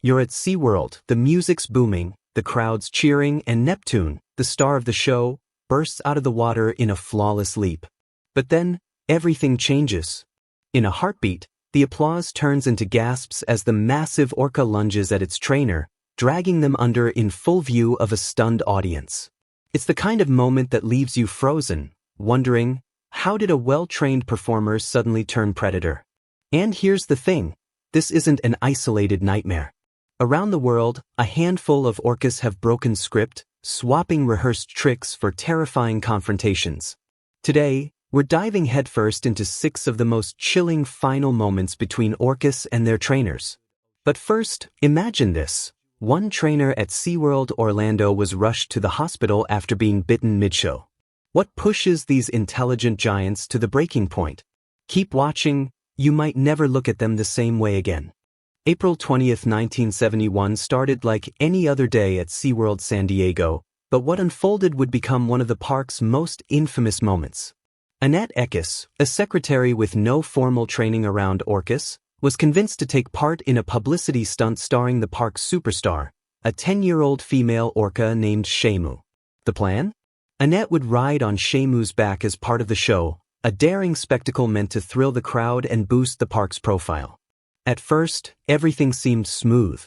You're at SeaWorld, the music's booming, the crowd's cheering, and Neptune, the star of the show, bursts out of the water in a flawless leap. But then, everything changes. In a heartbeat, the applause turns into gasps as the massive orca lunges at its trainer, dragging them under in full view of a stunned audience. It's the kind of moment that leaves you frozen, wondering, how did a well-trained performer suddenly turn predator? And here's the thing, this isn't an isolated nightmare. Around the world, a handful of orcas have broken script, swapping rehearsed tricks for terrifying confrontations. Today, we're diving headfirst into 6 of the most chilling final moments between orcas and their trainers. But first, imagine this. One trainer at SeaWorld Orlando was rushed to the hospital after being bitten mid-show. What pushes these intelligent giants to the breaking point? Keep watching, you might never look at them the same way again. April 20, 1971 started like any other day at SeaWorld San Diego, but what unfolded would become one of the park's most infamous moments. Annette Eckes, a secretary with no formal training around orcas, was convinced to take part in a publicity stunt starring the park's superstar, a 10-year-old female orca named Sheamu. The plan? Annette would ride on Sheamu's back as part of the show, a daring spectacle meant to thrill the crowd and boost the park's profile. At first, everything seemed smooth.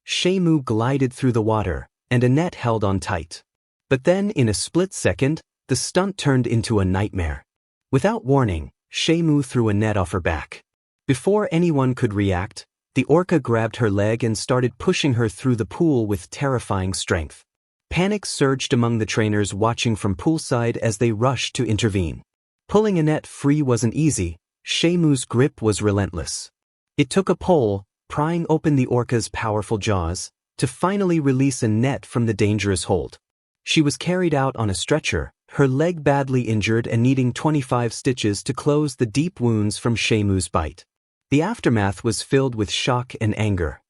Sheamu glided through the water, and Annette held on tight. But then, in a split second, the stunt turned into a nightmare. Without warning, Sheamu threw Annette off her back. Before anyone could react, the orca grabbed her leg and started pushing her through the pool with terrifying strength. Panic surged among the trainers watching from poolside as they rushed to intervene. Pulling Annette free wasn't easy, Sheamu's grip was relentless. It took a pole, prying open the orca's powerful jaws, to finally release Annette from the dangerous hold. She was carried out on a stretcher, her leg badly injured and needing 25 stitches to close the deep wounds from Sheamu's bite. The aftermath was filled with shock and anger.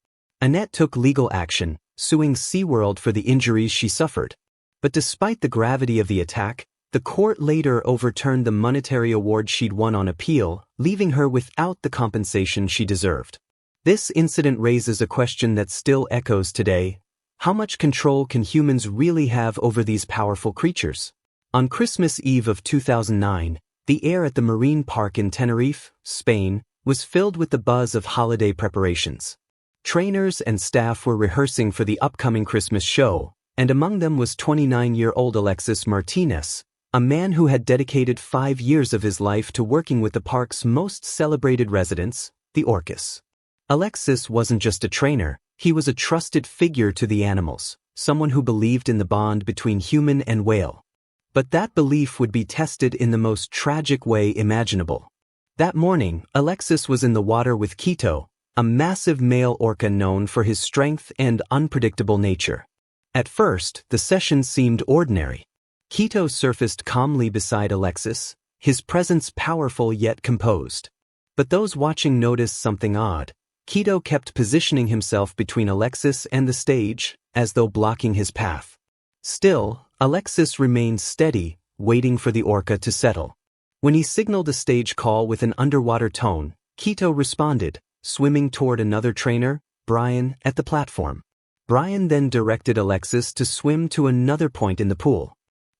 Annette took legal action, suing SeaWorld for the injuries she suffered. But despite the gravity of the attack, the court later overturned the monetary award she'd won on appeal, leaving her without the compensation she deserved. This incident raises a question that still echoes today. How much control can humans really have over these powerful creatures? On Christmas Eve of 2009, the air at the marine park in Tenerife, Spain, was filled with the buzz of holiday preparations. Trainers and staff were rehearsing for the upcoming Christmas show, and among them was 29-year-old Alexis Martinez, a man who had dedicated 5 years of his life to working with the park's most celebrated residents, the orcas. Alexis wasn't just a trainer, he was a trusted figure to the animals, someone who believed in the bond between human and whale. But that belief would be tested in the most tragic way imaginable. That morning, Alexis was in the water with Quito, a massive male orca known for his strength and unpredictable nature. At first, the session seemed ordinary. Quito surfaced calmly beside Alexis, his presence powerful yet composed. But those watching noticed something odd. Quito kept positioning himself between Alexis and the stage, as though blocking his path. Still, Alexis remained steady, waiting for the orca to settle. When he signaled a stage call with an underwater tone, Quito responded, swimming toward another trainer, Brian, at the platform. Brian then directed Alexis to swim to another point in the pool.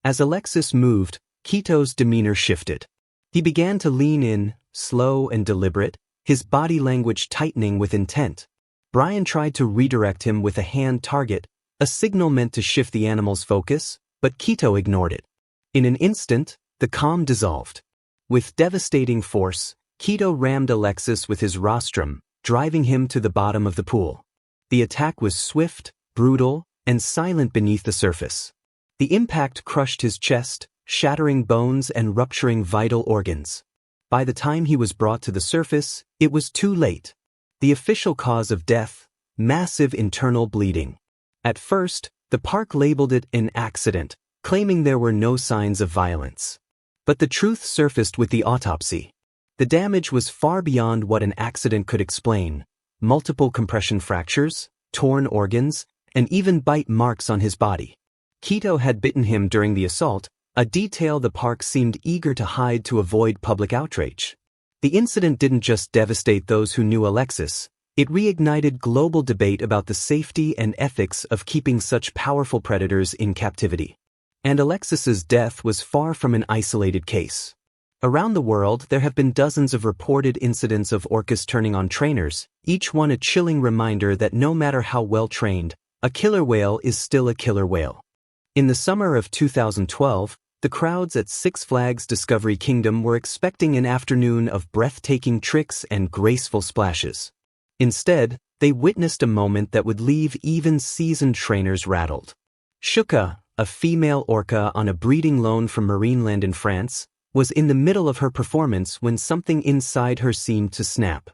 As Alexis moved, Quito's demeanor shifted. He began to lean in, slow and deliberate, his body language tightening with intent. Brian tried to redirect him with a hand target, a signal meant to shift the animal's focus, but Quito ignored it. In an instant, the calm dissolved. With devastating force, Quito rammed Alexis with his rostrum, driving him to the bottom of the pool. The attack was swift, brutal, and silent beneath the surface. The impact crushed his chest, shattering bones and rupturing vital organs. By the time he was brought to the surface, it was too late. The official cause of death: massive internal bleeding. At first, the park labeled it an accident, claiming there were no signs of violence. But the truth surfaced with the autopsy. The damage was far beyond what an accident could explain. Multiple compression fractures, torn organs, and even bite marks on his body. Quito had bitten him during the assault, a detail the park seemed eager to hide to avoid public outrage. The incident didn't just devastate those who knew Alexis, It reignited global debate about the safety and ethics of keeping such powerful predators in captivity. And Alexis's death was far from an isolated case. Around the world, there have been dozens of reported incidents of orcas turning on trainers, each one a chilling reminder that no matter how well trained, a killer whale is still a killer whale. In the summer of 2012, the crowds at Six Flags Discovery Kingdom were expecting an afternoon of breathtaking tricks and graceful splashes. Instead, they witnessed a moment that would leave even seasoned trainers rattled. Shuka, a female orca on a breeding loan from Marineland in France, was in the middle of her performance when something inside her seemed to snap.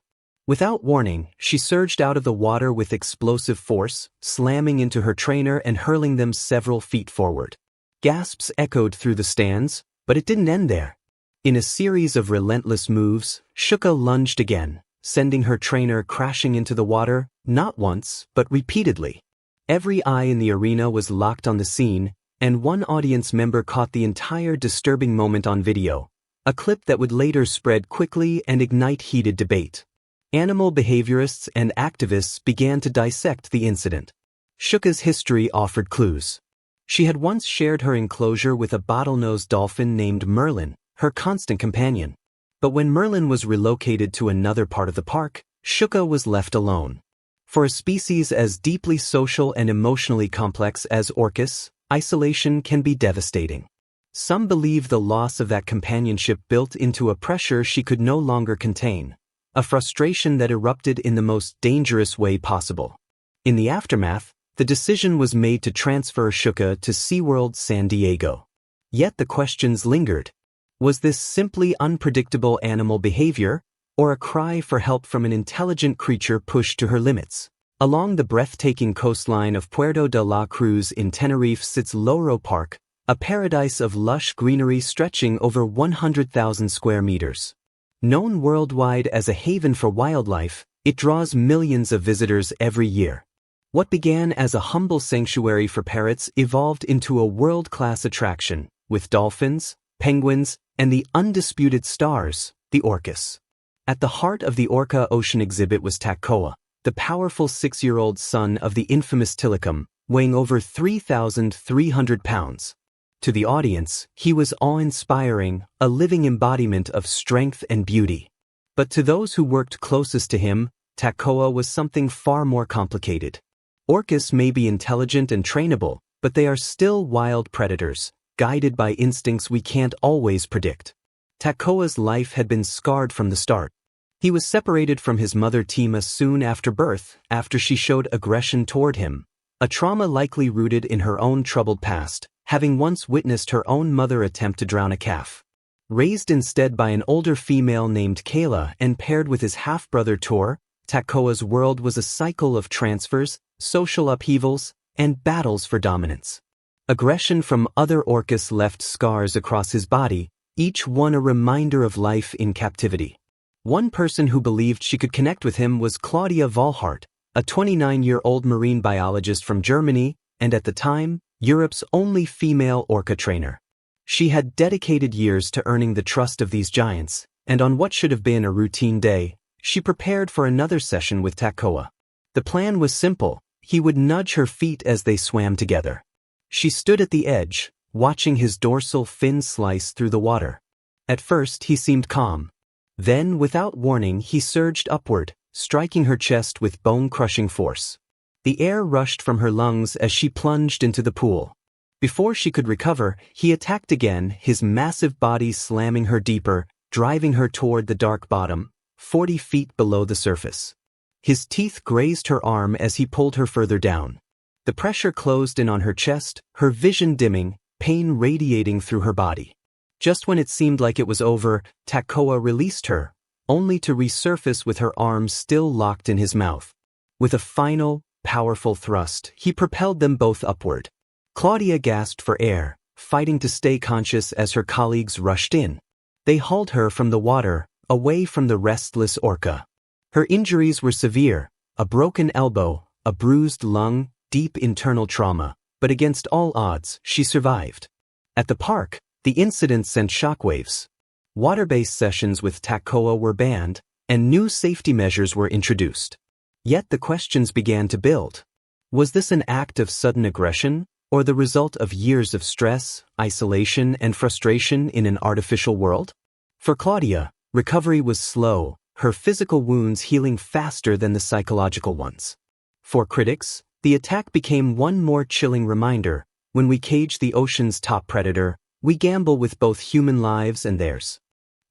Without warning, she surged out of the water with explosive force, slamming into her trainer and hurling them several feet forward. Gasps echoed through the stands, but it didn't end there. In a series of relentless moves, Shuka lunged again, sending her trainer crashing into the water, not once, but repeatedly. Every eye in the arena was locked on the scene, and one audience member caught the entire disturbing moment on video, a clip that would later spread quickly and ignite heated debate. Animal behaviorists and activists began to dissect the incident. Shuka's history offered clues. She had once shared her enclosure with a bottlenose dolphin named Merlin, her constant companion. But when Merlin was relocated to another part of the park, Shuka was left alone. For a species as deeply social and emotionally complex as orcas, isolation can be devastating. Some believe the loss of that companionship built into a pressure she could no longer contain, a frustration that erupted in the most dangerous way possible. In the aftermath, the decision was made to transfer Shuka to SeaWorld San Diego. Yet the questions lingered. Was this simply unpredictable animal behavior, or a cry for help from an intelligent creature pushed to her limits? Along the breathtaking coastline of Puerto de la Cruz in Tenerife sits Loro Park, a paradise of lush greenery stretching over 100,000 square meters. Known worldwide as a haven for wildlife, it draws millions of visitors every year. What began as a humble sanctuary for parrots evolved into a world-class attraction, with dolphins, penguins, and the undisputed stars, the orcas. At the heart of the Orca Ocean exhibit was Takcoa, the powerful 6-year-old son of the infamous Tilikum, weighing over 3,300 pounds. To the audience, he was awe-inspiring, a living embodiment of strength and beauty. But to those who worked closest to him, Takcoa was something far more complicated. Orcas may be intelligent and trainable, but they are still wild predators, guided by instincts we can't always predict. Takcoa's life had been scarred from the start. He was separated from his mother Tima soon after birth, after she showed aggression toward him, a trauma likely rooted in her own troubled past, having once witnessed her own mother attempt to drown a calf. Raised instead by an older female named Kayla and paired with his half-brother Tor, Takcoa's world was a cycle of transfers, social upheavals, and battles for dominance. Aggression from other orcas left scars across his body, each one a reminder of life in captivity. One person who believed she could connect with him was Claudia Volhart, a 29-year-old marine biologist from Germany, and at the time, Europe's only female orca trainer. She had dedicated years to earning the trust of these giants, and on what should have been a routine day, she prepared for another session with Takcoa. The plan was simple: he would nudge her feet as they swam together. She stood at the edge, watching his dorsal fin slice through the water. At first, he seemed calm. Then, without warning, he surged upward, striking her chest with bone-crushing force. The air rushed from her lungs as she plunged into the pool. Before she could recover, he attacked again, his massive body slamming her deeper, driving her toward the dark bottom, 40 feet below the surface. His teeth grazed her arm as he pulled her further down. The pressure closed in on her chest, her vision dimming, pain radiating through her body. Just when it seemed like it was over, Takcoa released her, only to resurface with her arms still locked in his mouth. With a final, powerful thrust, he propelled them both upward. Claudia gasped for air, fighting to stay conscious as her colleagues rushed in. They hauled her from the water, away from the restless orca. Her injuries were severe: a broken elbow, a bruised lung, deep internal trauma, but against all odds, she survived. At the park, the incident sent shockwaves. Water-based sessions with Takcoa were banned, and new safety measures were introduced. Yet the questions began to build. Was this an act of sudden aggression, or the result of years of stress, isolation, and frustration in an artificial world? For Claudia, recovery was slow, her physical wounds healing faster than the psychological ones. For critics, the attack became one more chilling reminder: when we cage the ocean's top predator, we gamble with both human lives and theirs.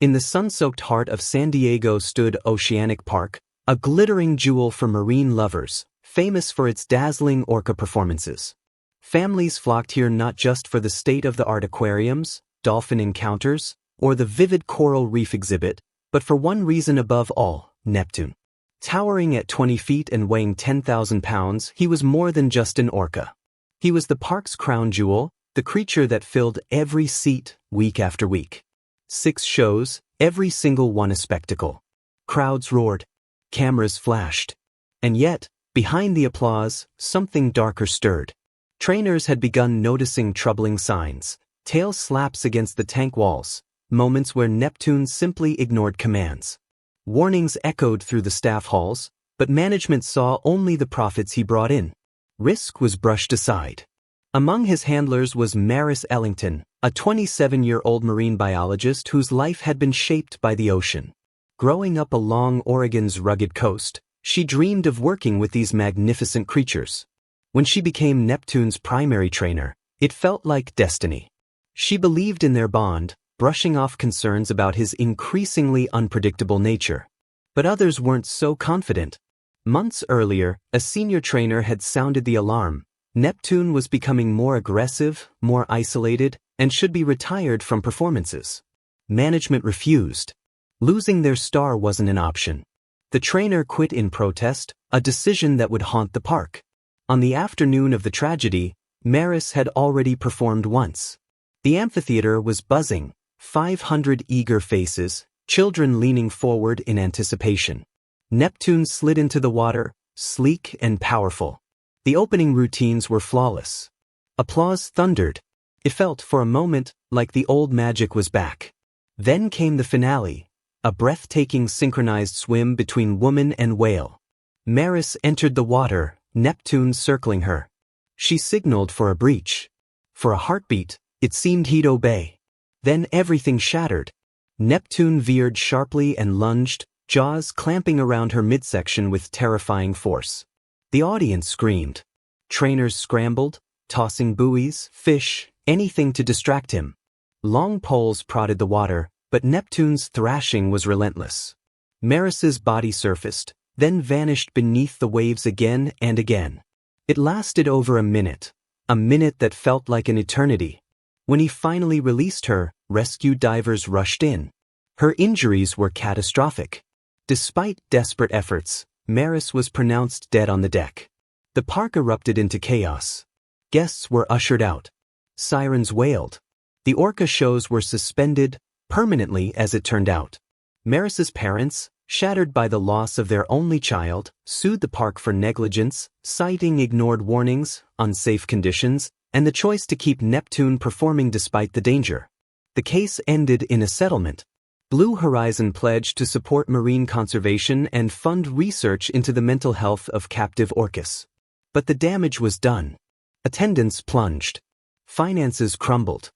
In the sun-soaked heart of San Diego stood Oceanic Park, a glittering jewel for marine lovers, famous for its dazzling orca performances. Families flocked here not just for the state-of-the-art aquariums, dolphin encounters, or the vivid coral reef exhibit, but for one reason above all: Neptune. Towering at 20 feet and weighing 10,000 pounds, he was more than just an orca. He was the park's crown jewel, the creature that filled every seat week after week. 6 shows, every single one a spectacle. Crowds roared. Cameras flashed. And yet, behind the applause, something darker stirred. Trainers had begun noticing troubling signs: tail slaps against the tank walls, moments where Neptune simply ignored commands. Warnings echoed through the staff halls, but management saw only the profits he brought in. Risk was brushed aside. Among his handlers was Maris Ellington, a 27-year-old marine biologist whose life had been shaped by the ocean. Growing up along Oregon's rugged coast, she dreamed of working with these magnificent creatures. When she became Neptune's primary trainer, it felt like destiny. She believed in their bond, brushing off concerns about his increasingly unpredictable nature. But others weren't so confident. Months earlier, a senior trainer had sounded the alarm. Neptune was becoming more aggressive, more isolated, and should be retired from performances. Management refused. Losing their star wasn't an option. The trainer quit in protest, a decision that would haunt the park. On the afternoon of the tragedy, Maris had already performed once. The amphitheater was buzzing. 500 eager faces, children leaning forward in anticipation. Neptune slid into the water, sleek and powerful. The opening routines were flawless. Applause thundered. It felt for a moment like the old magic was back. Then came the finale, a breathtaking synchronized swim between woman and whale. Maris entered the water, Neptune circling her. She signaled for a breach. For a heartbeat, it seemed he'd obey. Then everything shattered. Neptune veered sharply and lunged, jaws clamping around her midsection with terrifying force. The audience screamed. Trainers scrambled, tossing buoys, fish, anything to distract him. Long poles prodded the water, but Neptune's thrashing was relentless. Maris's body surfaced, then vanished beneath the waves again and again. It lasted over a minute that felt like an eternity. When he finally released her, rescue divers rushed in. Her injuries were catastrophic. Despite desperate efforts, Maris was pronounced dead on the deck. The park erupted into chaos. Guests were ushered out. Sirens wailed. The orca shows were suspended, permanently as it turned out. Maris's parents, shattered by the loss of their only child, sued the park for negligence, citing ignored warnings, unsafe conditions, and the choice to keep Neptune performing despite the danger. The case ended in a settlement. Blue Horizon pledged to support marine conservation and fund research into the mental health of captive orcas. But the damage was done. Attendance plunged. Finances crumbled.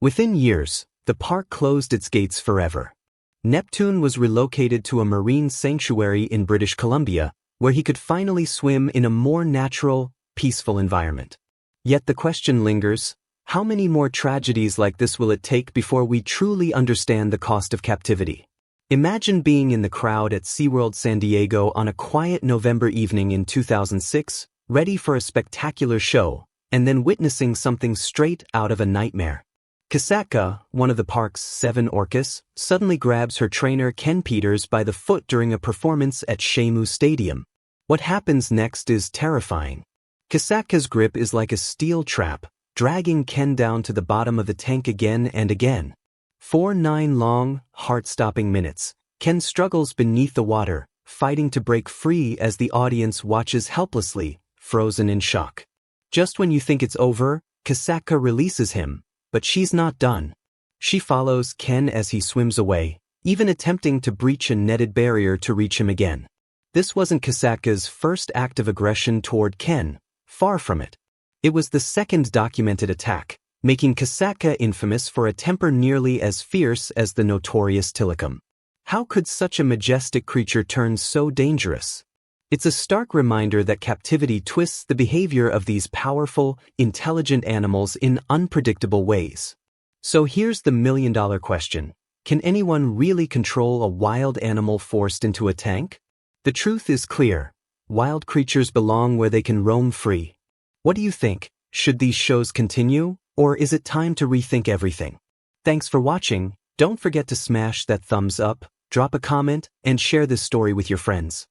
Within years, the park closed its gates forever. Neptune was relocated to a marine sanctuary in British Columbia, where he could finally swim in a more natural, peaceful environment. Yet the question lingers: how many more tragedies like this will it take before we truly understand the cost of captivity? Imagine being in the crowd at SeaWorld San Diego on a quiet November evening in 2006, ready for a spectacular show, and then witnessing something straight out of a nightmare. Kasaka, one of the park's 7 orcas, suddenly grabs her trainer Ken Peters by the foot during a performance at Sheamu Stadium. What happens next is terrifying. Kasaka's grip is like a steel trap, dragging Ken down to the bottom of the tank again and again. For 9 long, heart-stopping minutes, Ken struggles beneath the water, fighting to break free as the audience watches helplessly, frozen in shock. Just when you think it's over, Kasaka releases him, but she's not done. She follows Ken as he swims away, even attempting to breach a netted barrier to reach him again. This wasn't Kasaka's first act of aggression toward Ken, far from it. It was the second documented attack, making Kasaka infamous for a temper nearly as fierce as the notorious Tilikum. How could such a majestic creature turn so dangerous? It's a stark reminder that captivity twists the behavior of these powerful, intelligent animals in unpredictable ways. So here's the million-dollar question. Can anyone really control a wild animal forced into a tank? The truth is clear. Wild creatures belong where they can roam free. What do you think? Should these shows continue, or is it time to rethink everything? Thanks for watching. Don't forget to smash that thumbs up, drop a comment, and share this story with your friends.